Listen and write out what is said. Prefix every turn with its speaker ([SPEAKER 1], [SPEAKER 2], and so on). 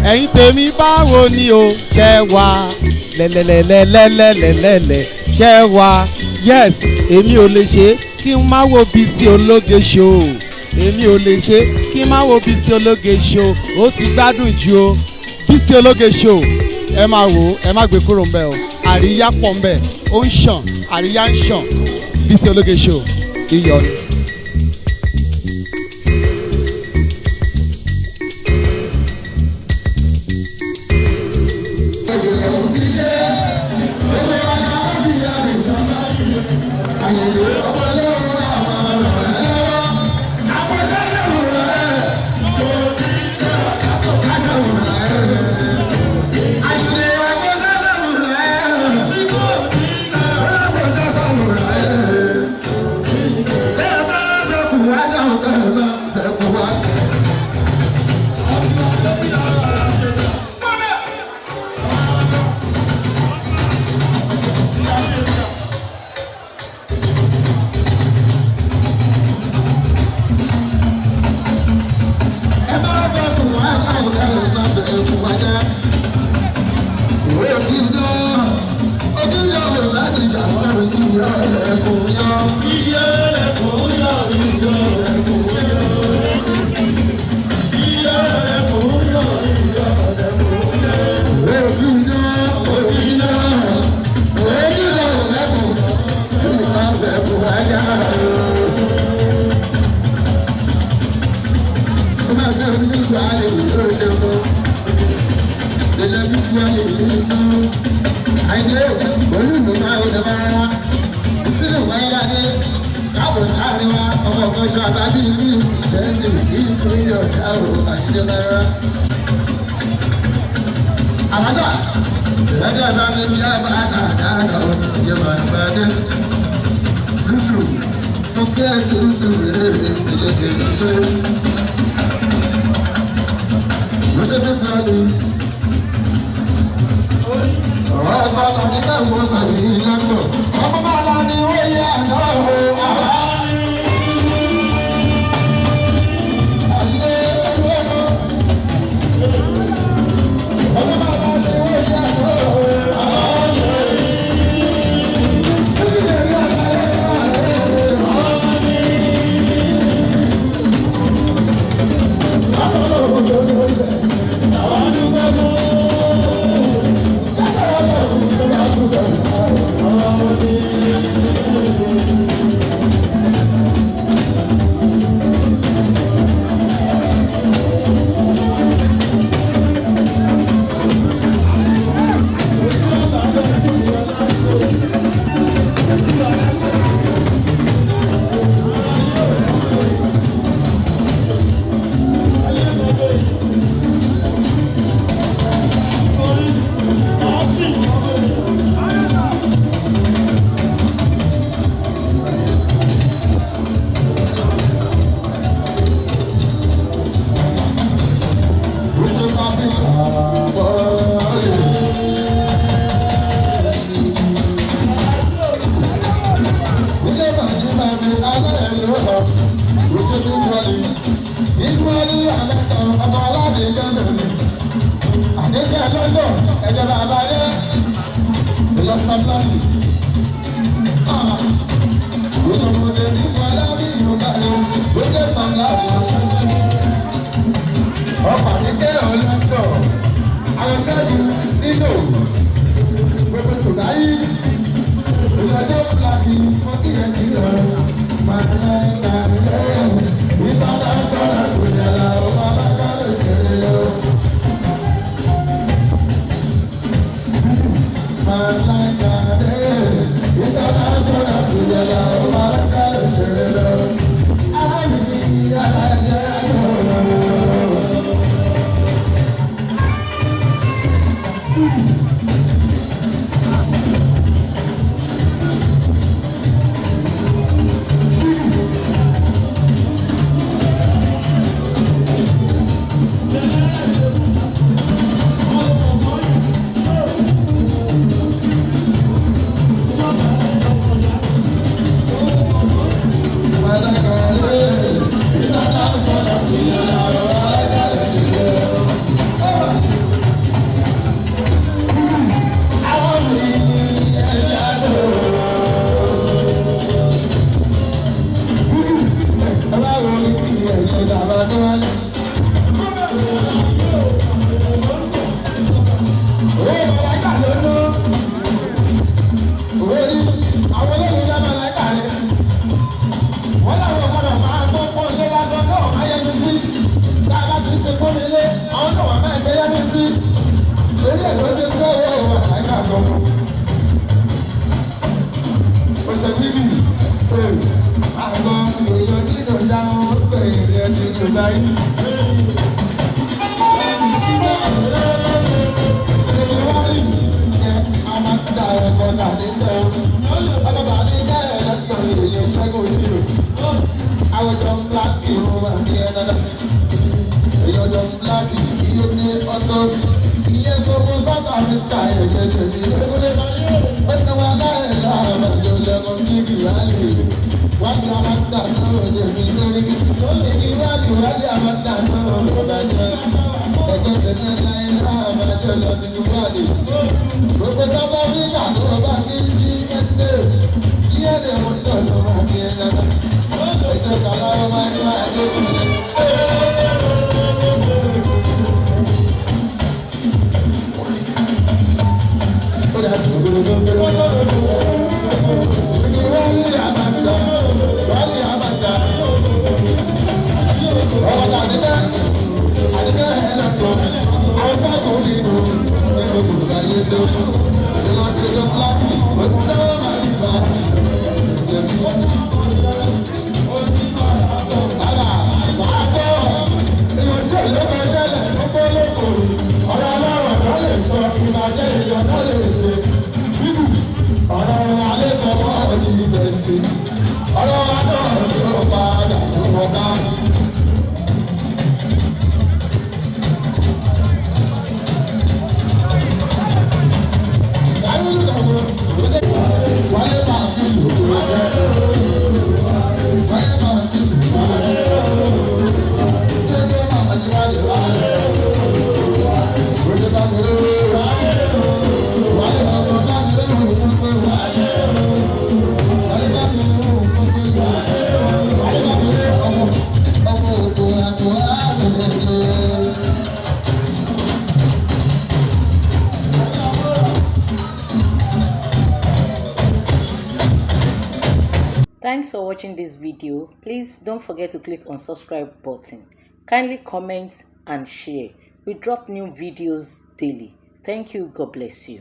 [SPEAKER 1] ẹ̀yin tèmi báwo ni o ṣẹ́ wá lẹ́lẹ́lẹ́lẹ́lẹ́lẹ́lẹ́ ṣẹ́ wá yes èmi ò lè ṣe kí n má wo Bísí Ológe show èmi ò lè ṣe kí n má wo Bísí Ológe show ó ti gbádùn jù o Bísí Ológe show ẹ máa wò ó ẹ má gbé kúrò ńbẹ̀ o àríyá pọ̀ ńbẹ̀ ó ń ṣàn àríyá ń ṣàn Bísí Ológe show iyọ̀ ni.
[SPEAKER 2] ṣe pọ́n mi lé àwọn náà wà máa ṣe yá mi sí orí ẹ̀ ló ṣe sọ̀rọ̀ àìká gan. ó ṣe bíbí àgbọn èèyàn nínú ìyá wọn pé ìrìn ẹ̀jẹ̀ ní ọgbà yìí. èmi wá rí ìyẹn a máa ń dà ẹ̀kọ́ tàbí tẹ̀ ọkọ̀ tàbí tẹ̀ ẹ̀ lọ́dọ̀ ìròyìn ṣẹ́gun nínú. àwọn jọ ń láàkì wọn wà ní ẹ̀ dáadáa. èèyàn jọ ń láàkì kí ó ní ọ́tọ́sì. ìyẹn gbogbo South Africa ẹ̀jẹ̀ tẹ̀lé lẹ́gbẹ̀ẹ́. ó ní wọn aláìlá àbájọ lẹ́kọ̀ọ́ kíkì wálé. wálé àmàdà náà ọ̀jẹ̀ mi sórí. kíkì wálé àmàdà náà ọ̀bàjẹ́. ẹ̀jẹ̀ tẹ̀lé láìlá àbájọ lọ kíkì wálé. gbogbo South Africa tó bá ní GNA mo tọ̀ sọ́mọ́ àti ẹ̀ dáadáa. ẹ̀jẹ̀ kàlá ọmọ ẹni máa dé kúlẹ̀.
[SPEAKER 3] Thanks for watching this video. Please don't forget to click on subscribe button. Kindly comment and share. We drop new videos daily. Thank you. God bless you.